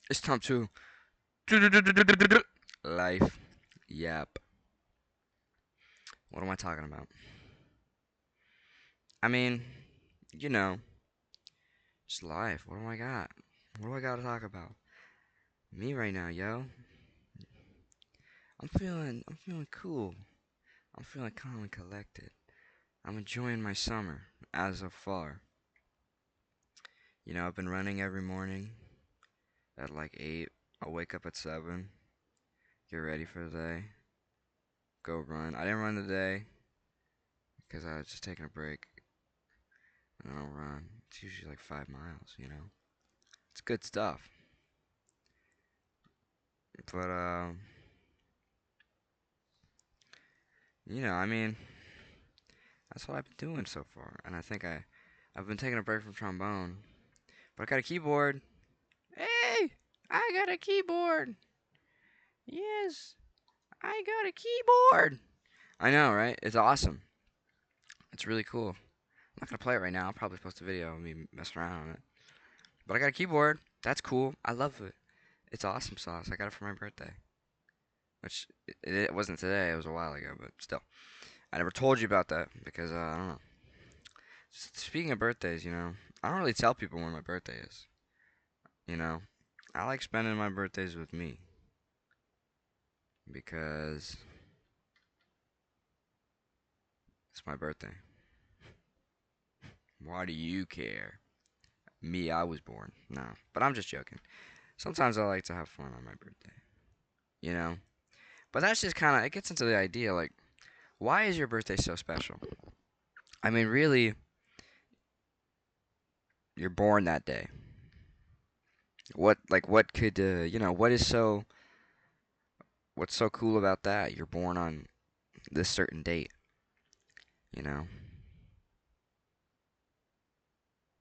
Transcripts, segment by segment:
It's time to life. Yep. What am I talking about? I mean, you know, just life. What do I got? What do I got to talk about? Me right now, yo. I'm feeling cool. I'm feeling calm and collected. I'm enjoying my summer as of far. I've been running every morning at like 8. I'll wake up at 7, get ready for the day, go run. I didn't run today because I was just taking a break, and then I'll run. It's usually like 5 miles. It's good stuff. But, I mean, that's what I've been doing so far. And I've been taking a break from trombone, but I got a keyboard. Hey, I got a keyboard. Yes, I got a keyboard. I know, right? It's awesome. It's really cool. I'm not gonna play it right now. I'll probably post a video of me messing around on it. But I got a keyboard. That's cool. I love it. It's awesome sauce. I got it for my birthday. Which it wasn't today. It was a while ago, but still. I never told you about that because I don't know. Speaking of birthdays, I don't really tell people when my birthday is. You know, I like spending my birthdays with me because it's my birthday. Why do you care? Me, I was born. No, but I'm just joking. Sometimes I like to have fun on my birthday. You know, but that's just kind of it gets into the idea like, why is your birthday so special? I mean, really, you're born that day. What could what's so cool about that? You're born on this certain date. You know,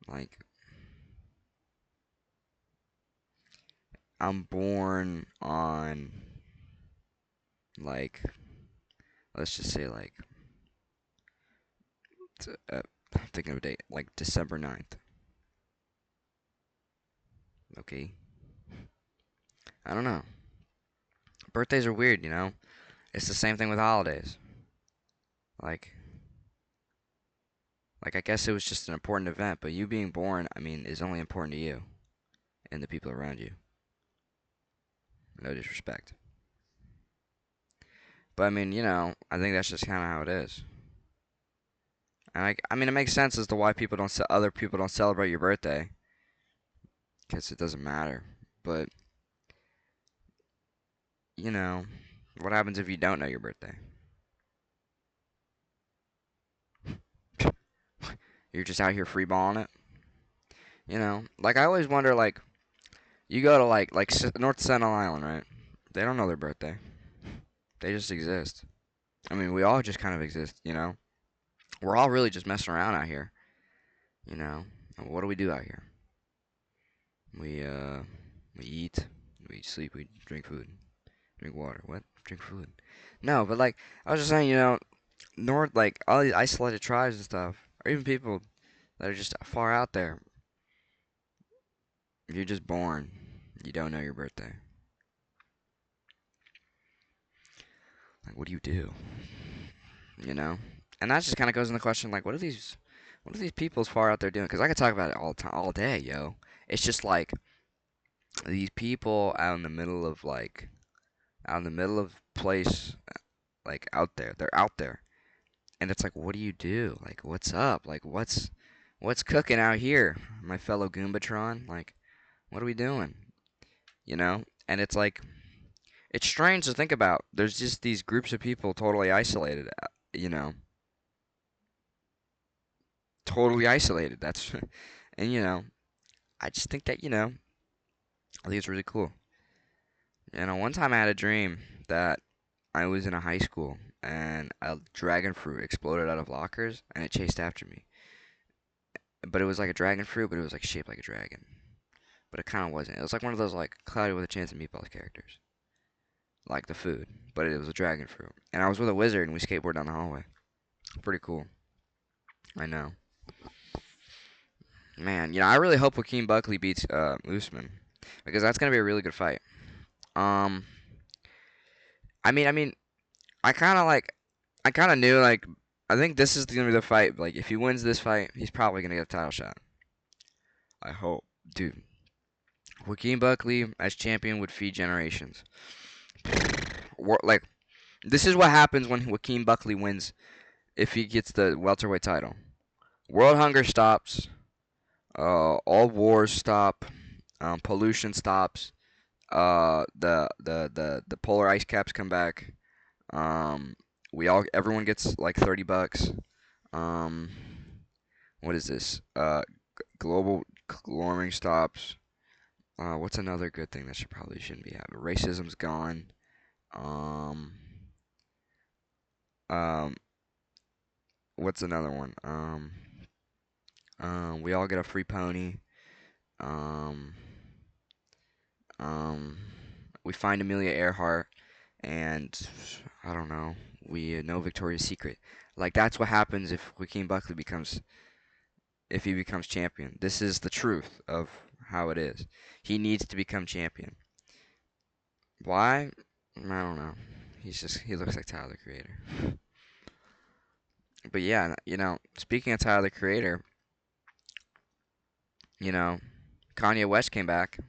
like I'm born on like let's just say like I'm thinking of a date like December 9th. Okay, I don't know. Birthdays are weird. It's the same thing with holidays. Like I guess it was just an important event, but you being born, I mean, is only important to you and the people around you. No disrespect. But I mean, I think that's just kind of how it is. And I mean, it makes sense as to why other people don't celebrate your birthday, because it doesn't matter. But you know, what happens if you don't know your birthday? You're just out here freeballing it. Like I always wonder, like you go to North Sentinel Island, right? They don't know their birthday. They just exist. I mean, we all just kind of exist. We're all really just messing around out here, you know. And what do we do out here? We uh we eat, we sleep, we drink food, drink water. What? Drink food. No, but like I was just saying, North like all these isolated tribes and stuff, or even people that are just far out there. You're just born. You don't know your birthday. Like, what do you do? You know? And that just kind of goes in the question, like, what are these people far out there doing? Because I could talk about it all time, all day, yo. It's just like these people out in the middle of place, like out there. They're out there, and it's like, what do you do? Like, what's up? Like, what's cooking out here, my fellow Goombatron? Like, what are we doing? And it's like it's strange to think about. There's just these groups of people totally isolated, you know, totally isolated. That's, and I just think that, I think it's really cool. One time I had a dream that I was in a high school and a dragon fruit exploded out of lockers and it chased after me. But it was like a dragon fruit, but it was like shaped like a dragon. But it kind of wasn't. It was like one of those like Cloudy with a Chance of Meatballs characters, like the food, but it was a dragon fruit. And I was with a wizard and we skateboarded down the hallway. Pretty cool. I know. Man, I really hope Joaquin Buckley beats Usman. because that's gonna be a really good fight. Um, I mean, I kind of like, I kind of knew like, I think this is gonna be the fight. Like, if he wins this fight, he's probably gonna get a title shot. I hope, dude. Joaquin Buckley as champion would feed generations. Like, this is what happens when Joaquin Buckley wins if he gets the welterweight title. World hunger stops. All wars stop. Pollution stops. The polar ice caps come back. Um, everyone gets like $30. Um, what is this? Global warming stops. What's another good thing that probably shouldn't be happening? Racism's gone. Um, um, what's another one? We all get a free pony. Um, um, we find Amelia Earhart, and I don't know. We know Victoria's Secret. Like that's what happens if Joaquin Buckley if he becomes champion. This is the truth of how it is. He needs to become champion. Why? I don't know. He looks like Tyler the Creator. But yeah, speaking of Tyler the Creator, you know, Kanye West came back.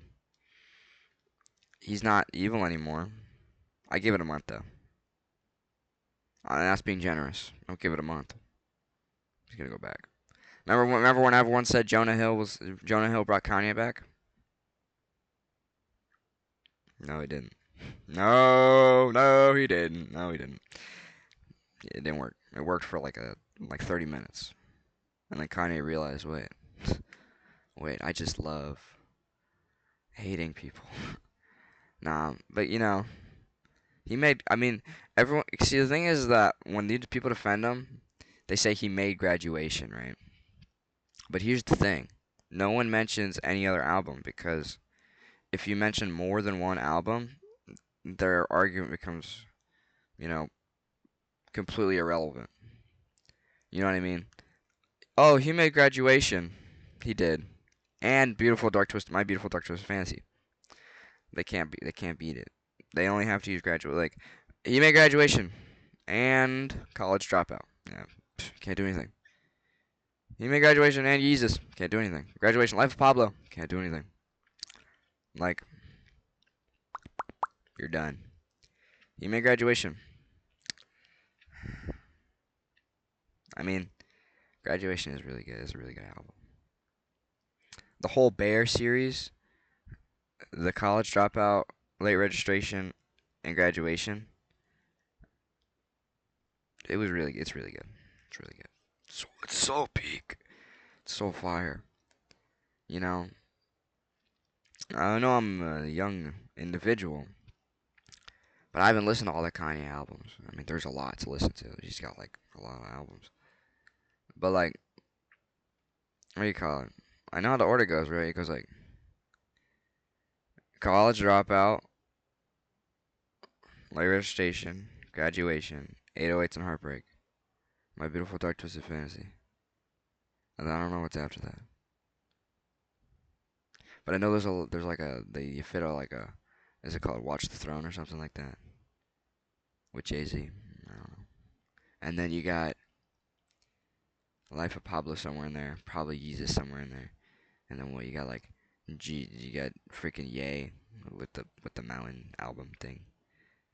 He's not evil anymore. I give it a month though. And that's being generous. Don't give it a month. He's gonna go back. Remember when everyone said Jonah Hill brought Kanye back? No, he didn't. No, no, he didn't. No, he didn't. It didn't work. It worked for like 30 minutes, and then Kanye realized, wait, I just love hating people. Nah, but he made. I mean, everyone. See, the thing is that when these people defend him, they say he made Graduation, right? But here's the thing: no one mentions any other album because if you mention more than one album, their argument becomes, you know, completely irrelevant. You know what I mean? Oh, he made Graduation. He did. And My Beautiful Dark Twisted Fantasy. They can't beat it. They only have to use Graduate. Like he made Graduation and College Dropout. Yeah, can't do anything. He made Graduation and Yeezus. Can't do anything. Graduation, Life of Pablo. Can't do anything. Like you're done. He made Graduation. I mean, Graduation is really good. It's a really good album. The whole Bear series, the College Dropout, Late Registration, and Graduation. It was really. It's really good. It's really good. It's so peak. It's so fire. You know, I know I'm a young individual, but I haven't listened to all the Kanye albums. I mean, there's a lot to listen to. He's got like a lot of albums. But like, what do you call it? I know how the order goes, right? It goes like College Dropout, Late Registration, Graduation, 808s and Heartbreak, My Beautiful Dark Twisted Fantasy. And I don't know what's after that. But I know there's like they fit a like a is it called Watch the Throne or something like that with Jay-Z. I don't know. And then you got Life of Pablo somewhere in there, probably Yeezus somewhere in there. And then what you got like you got freaking Ye with the Mountain album thing.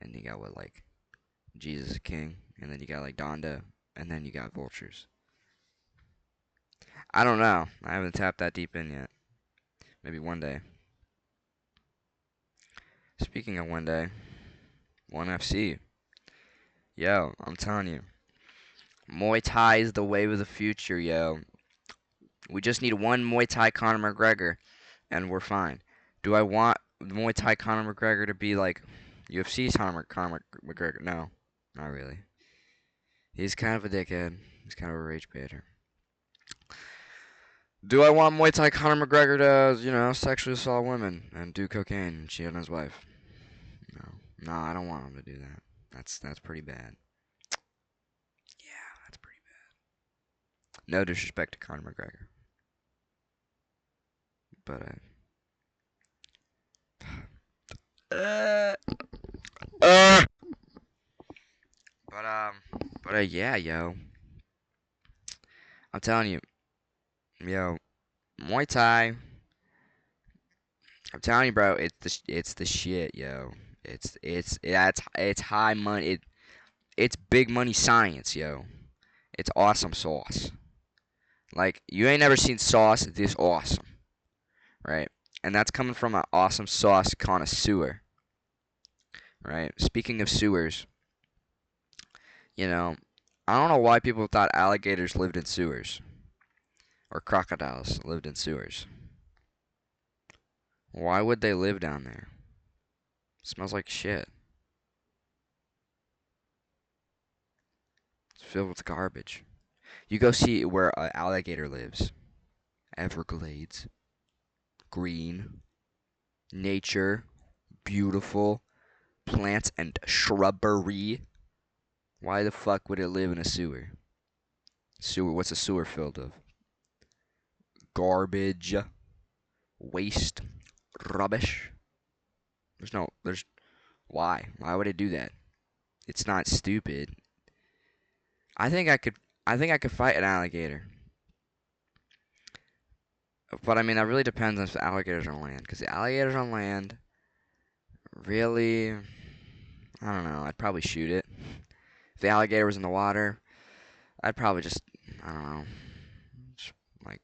And you got what like Jesus is King, and then you got like Donda, and then you got Vultures. I don't know. I haven't tapped that deep in yet. Maybe one day. Speaking of one day, ONE FC. Yo, I'm telling you, Muay Thai is the wave of the future, yo. We just need one Muay Thai Conor McGregor, and we're fine. Do I want Muay Thai Conor McGregor to be like UFC's Conor McGregor? No, not really. He's kind of a dickhead. He's kind of a rage baiter. Do I want Muay Thai Conor McGregor to, sexually assault women and do cocaine and cheat on his wife? No, no, I don't want him to do that. That's pretty bad. Yeah, that's pretty bad. No disrespect to Conor McGregor, but Uh, uh. But yeah, yo. I'm telling you, yo, Muay Thai. I'm telling you, bro, it's the shit, yo. It's high money. It's big money science, yo. It's awesome sauce. Like you ain't never seen sauce this awesome, right? And that's coming from an awesome sauce connoisseur, right? Speaking of sewers, you know, I don't know why people thought alligators lived in sewers or crocodiles lived in sewers. Why would they live down there? It smells like shit. It's filled with garbage. You go see where an alligator lives. Everglades, green, nature, beautiful, plants and shrubbery. Why the fuck would it live in a sewer? Sewer, what's a sewer filled of? Garbage, waste, rubbish. There's, why? Why would it do that? It's not stupid. I think I could, I think I could fight an alligator. But I mean, that really depends on if the alligators on land. Because the alligators on land, really, I don't know. I'd probably shoot it. If the alligator was in the water, I'd probably just, I don't know, just like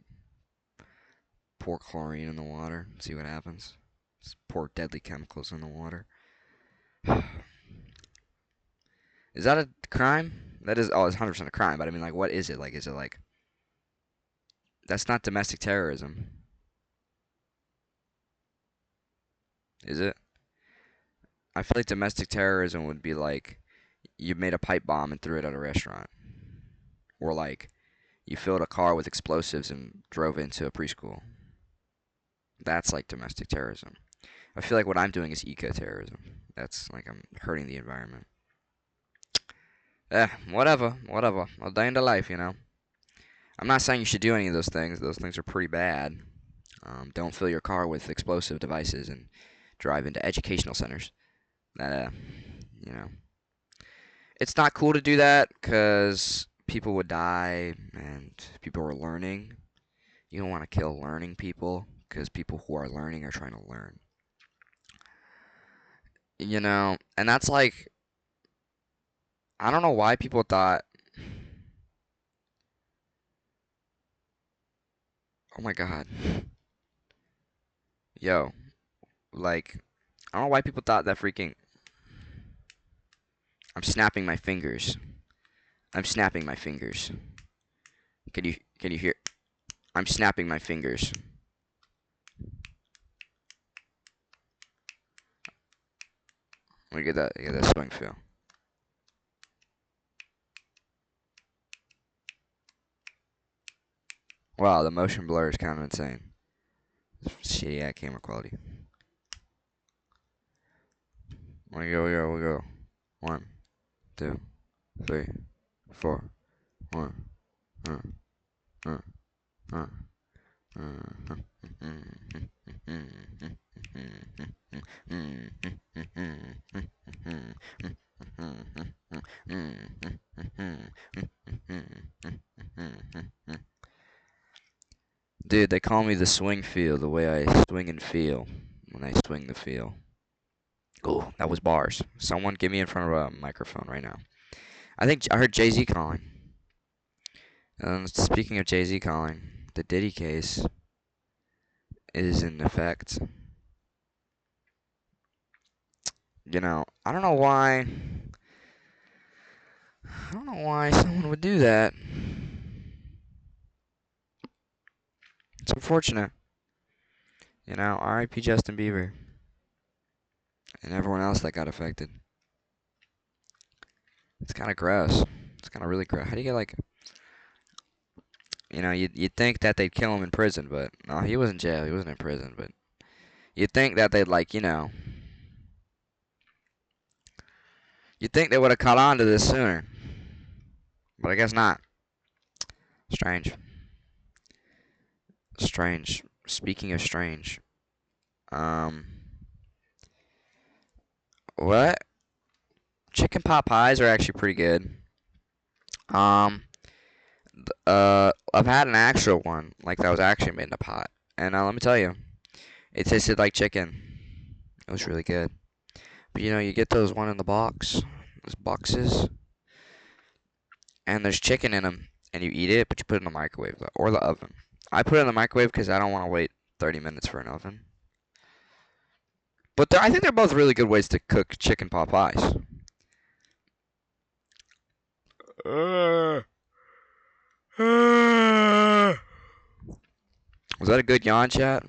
pour chlorine in the water, see what happens. Just pour deadly chemicals in the water. Is that a crime? That is, oh, it's 100% a crime. But I mean, like, what is it? Like, is it like, that's not domestic terrorism, is it? I feel like domestic terrorism would be like you made a pipe bomb and threw it at a restaurant, or like you filled a car with explosives and drove into a preschool. That's like domestic terrorism. I feel like what I'm doing is eco-terrorism. That's like I'm hurting the environment. Whatever, whatever. A day in the life, you know. I'm not saying you should do any of those things. Those things are pretty bad. Don't fill your car with explosive devices and drive into educational centers. That, you know, it's not cool to do that because people would die and people are learning. You don't want to kill learning people because people who are learning are trying to learn. You know, and that's like, I don't know why people thought, oh my god, yo, like, I don't know why people thought that freaking, I'm snapping my fingers. I'm snapping my fingers. Can you hear? I'm snapping my fingers. Let me get that swing feel. Wow, the motion blur is kind of insane. Shitty at camera quality. We go. 1, 2, 3, 4. 1, uh, uh, Dude, they call me the swing feel, the way I swing and feel when I swing the feel. Oh, that was bars. Someone get me in front of a microphone right now. I think I heard Jay-Z calling. Speaking of Jay-Z calling, the Diddy case is in effect. You know, I don't know why. I don't know why someone would do that. It's unfortunate. You know, R.I.P. Justin Bieber and everyone else that got affected. It's kind of gross. It's kind of really gross. How do you get like, you know, you'd think that they'd kill him in prison, but no, he was in jail. He wasn't in prison, but you'd think that they'd like, you know, you'd think they would have caught on to this sooner, but I guess not. Strange. Strange. Speaking of strange, um, What? Chicken pot pies are actually pretty good. Um, I've had an actual one, like that was actually made in a pot, and let me tell you, it tasted like chicken. It was really good. But you get those one in the box, those boxes, and there's chicken in them, and you eat it, but you put it in the microwave or the oven. I put it in the microwave because I don't want to wait 30 minutes for an oven. But I think they're both really good ways to cook chicken pot pies. Was that a good yawn, chat?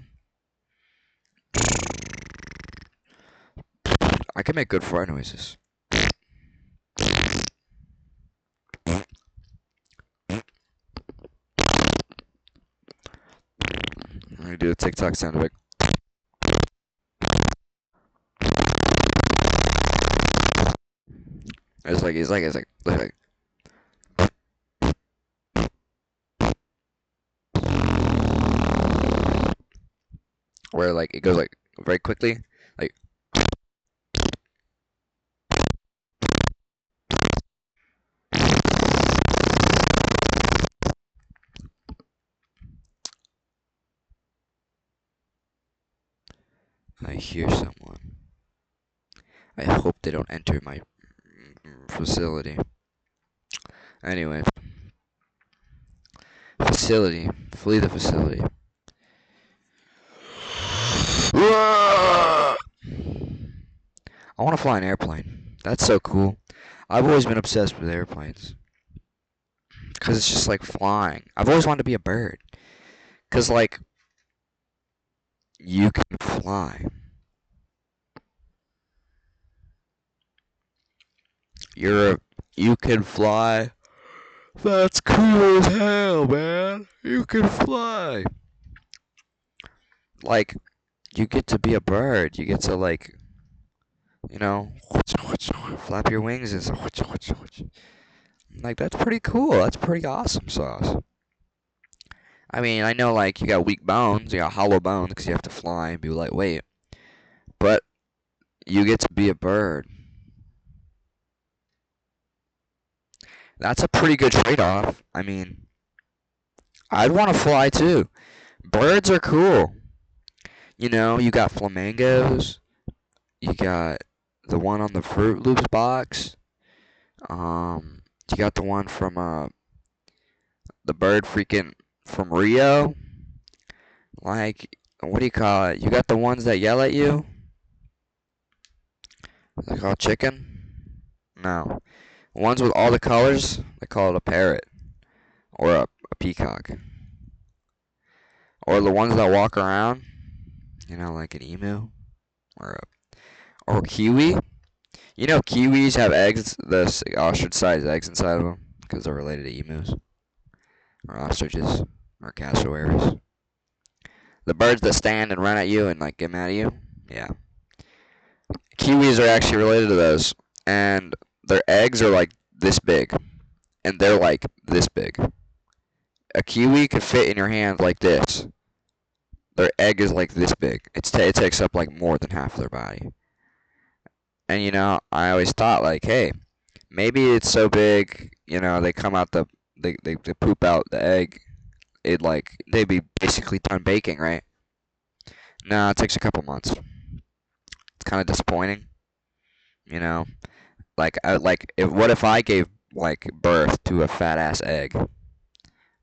I can make good fart noises. I'm gonna do a TikTok sound effect. It's like where like it goes like very quickly, like. I hear someone. I hope they don't enter my facility. Anyway, facility. Flee the facility. I want to fly an airplane. That's so cool. I've always been obsessed with airplanes. Because it's just like flying. I've always wanted to be a bird. Because, like, you can fly. You can fly. That's cool as hell, man. You can fly. Like, you get to be a bird. You get to, like, flap your wings and like, that's pretty cool. That's pretty awesome sauce. I mean, I know, like, you got weak bones, you got hollow bones because you have to fly and be lightweight. But you get to be a bird. That's a pretty good trade-off. I mean, I'd want to fly too. Birds are cool. You got flamingos. You got the one on the Fruit Loops box. You got the one from the bird freaking from Rio. Like, what do you call it? You got the ones that yell at you. They call it chicken? No. Ones with all the colors, they call it a parrot or a peacock. Or the ones that walk around, like an emu or a kiwi. Kiwis have eggs, the ostrich-sized eggs inside of them because they're related to emus or ostriches or cassowaries. The birds that stand and run at you and like get mad at you, yeah. Kiwis are actually related to those, and their eggs are like this big, and they're like this big. A kiwi could fit in your hand like this. Their egg is like this big. It takes up like more than half of their body. And I always thought like, hey, maybe it's so big, they come out they poop out the egg. They'd be basically done baking, right? No, it takes a couple months. It's kind of disappointing, you know. What if I gave like birth to a fat ass egg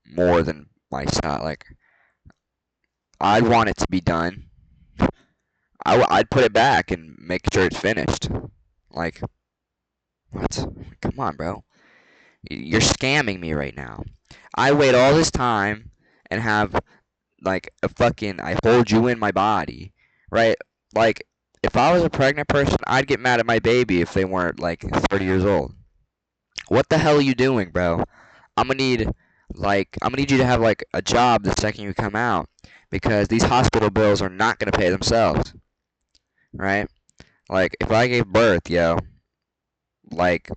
more than my son? Like, I'd want it to be done. I'd put it back and make sure it's finished. Like, what? Come on, bro. You're scamming me right now. I wait all this time and have like I hold you in my body, right? Like, if I was a pregnant person, I'd get mad at my baby if they weren't like 30 years old. What the hell are you doing, bro? I'm gonna need I'm gonna need you to have like a job the second you come out because these hospital bills are not gonna pay themselves, right? Like, if I gave birth, like,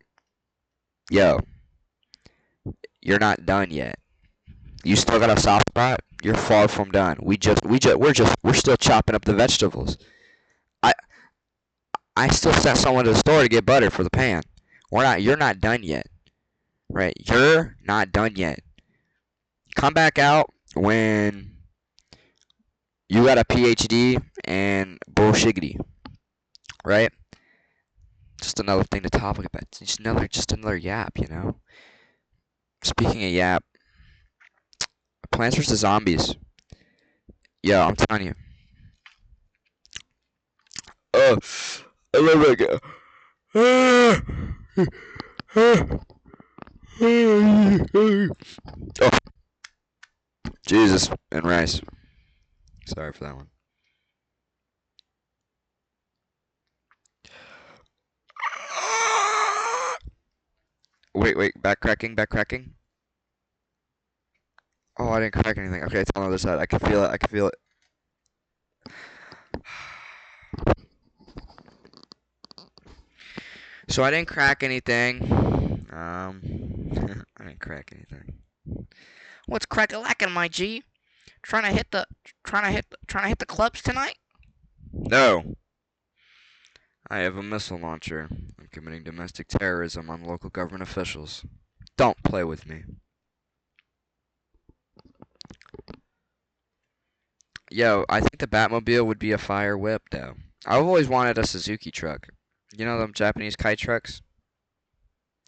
yo, you're not done yet. You still got a soft spot. You're far from done. We're still chopping up the vegetables. I I still sent someone to the store to get butter for the pan. You're not done yet. Right? You're not done yet. Come back out when you got a PhD and bullshiggity. Right? Just another thing to talk about. Just another yap, you know? Speaking of yap, Plants vs. Zombies. Yo, I'm telling you. Oh, I love that guy. Oh, Jesus and rice. Sorry for that one. Wait, back cracking. Oh, I didn't crack anything. Okay, it's on the other side. I can feel it. So I didn't crack anything. I didn't crack anything. What's crack-a-lackin', my G? Trying to hit the clubs tonight? No. I have a missile launcher. I'm committing domestic terrorism on local government officials. Don't play with me. Yo, I think the Batmobile would be a fire whip, though. I've always wanted a Suzuki truck. You know them Japanese kite trucks?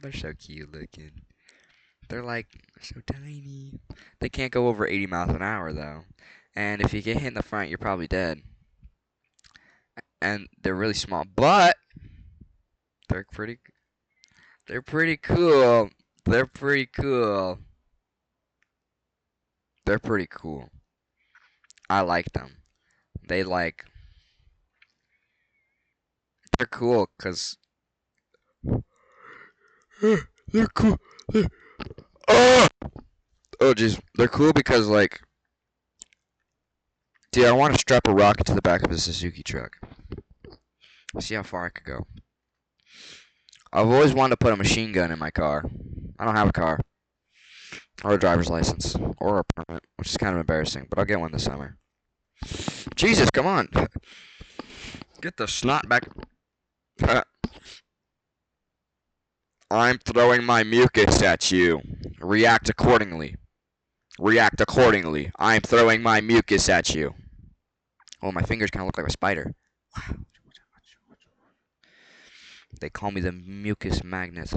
They're so cute looking. They're like so tiny. They can't go over 80 miles an hour, though. And if you get hit in the front, you're probably dead. And they're really small, but they're pretty. They're pretty cool. They're pretty cool. They're pretty cool. I like them. They like. They're cool because they're cool. Oh, oh, jeez. They're cool because like, dude, I want to strap a rocket to the back of a Suzuki truck. See how far I could go. I've always wanted to put a machine gun in my car. I don't have a car. Or a driver's license. Or a permit, which is kind of embarrassing, but I'll get one this summer. Jesus, come on. Get the snot back. I'm throwing my mucus at you. React accordingly. React accordingly. I'm throwing my mucus at you. Oh, my fingers kind of look like a spider. They call me the mucus magnet.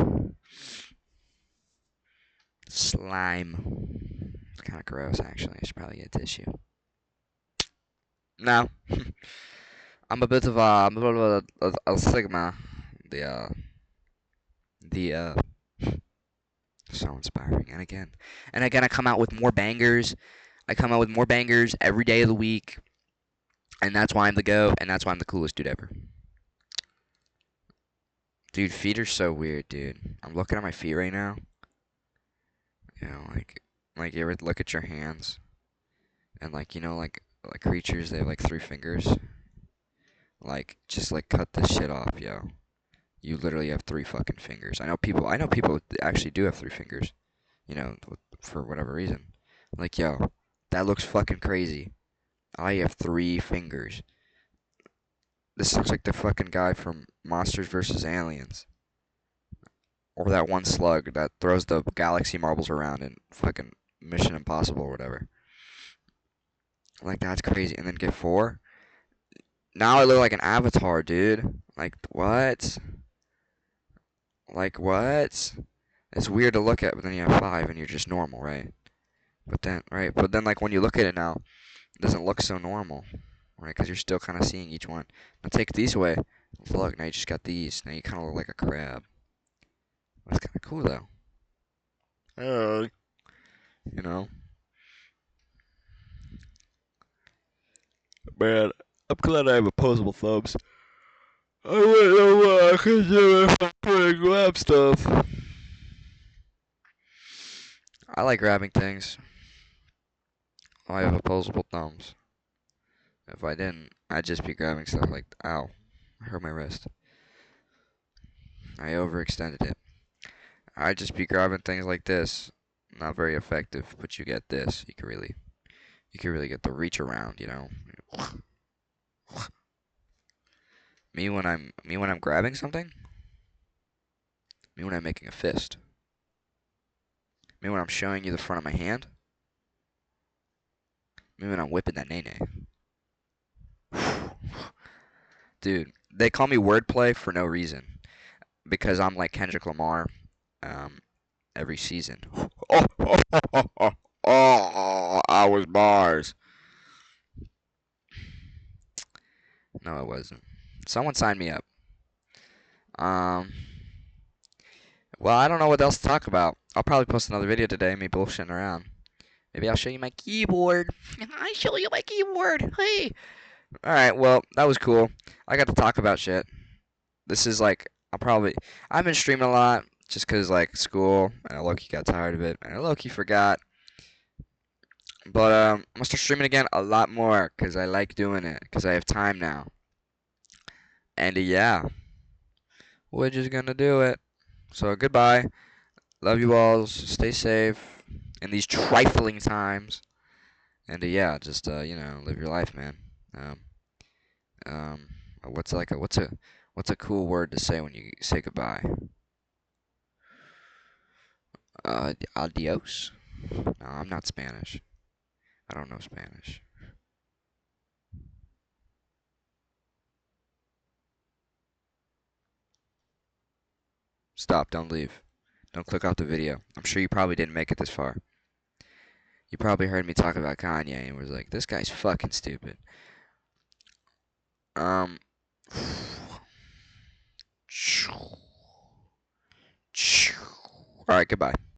Slime. It's kind of gross, actually. I should probably get a tissue. No. I'm a bit of a sigma. The so inspiring. And again, I come out with more bangers. I come out with more bangers every day of the week. And that's why I'm the GOAT, and that's why I'm the coolest dude ever. Dude, feet are so weird, dude. I'm looking at my feet right now. You know, like you ever look at your hands, and like creatures, they have like 3 fingers. Like, just like cut this shit off, yo. You literally have 3 fucking fingers. I know people actually do have 3 fingers. You know, for whatever reason. Like, yo, that looks fucking crazy. I have 3 fingers. This looks like the fucking guy from Monsters vs. Aliens. Or that one slug that throws the galaxy marbles around in fucking Mission Impossible or whatever. Like, that's crazy. And then get 4? Now I look like an avatar, dude. Like, what? Like, what? It's weird to look at, but then you have 5 and you're just normal, right? But then, like, when you look at it now, it doesn't look so normal, right? Because you're still kind of seeing each one. Now take these away. Look, now you just got these. Now you kind of look like a crab. That's kind of cool, though. You know? Man, I'm glad I have opposable thumbs. I wouldn't know what I could do if I couldn't grab stuff. I like grabbing things. I have opposable thumbs. If I didn't, I'd just be grabbing stuff like, ow, I hurt my wrist. I overextended it. I'd just be grabbing things like this. Not very effective, but you get this. You can really get the reach around, you know. Me when I'm grabbing something? Me when I'm making a fist? Me when I'm showing you the front of my hand? Me when I'm whipping that nay. Dude, they call me wordplay for no reason. Because I'm like Kendrick Lamar, um, every season. Oh, I was bars. No, it wasn't. Someone signed me up. Um, well, I don't know what else to talk about. I'll probably post another video today, me bullshitting around. Maybe I'll show you my keyboard. I show you my keyboard. Hey. All right. Well, that was cool. I got to talk about shit. This is like I've been streaming a lot just 'cause like school and I low-key got tired of it and I low-key forgot. But I'm gonna start streaming again a lot more 'cause I like doing it 'cause I have time now. And yeah, we're just gonna do it. So goodbye. Love you all. Stay safe in these trifling times. And yeah, just live your life, man. Um, um, what's a cool word to say when you say goodbye? Adios. No, I'm not Spanish. I don't know Spanish. Stop. Don't leave. Don't click off the video. I'm sure you probably didn't make it this far. You probably heard me talk about Kanye and was like, this guy's fucking stupid. Um. Alright, goodbye.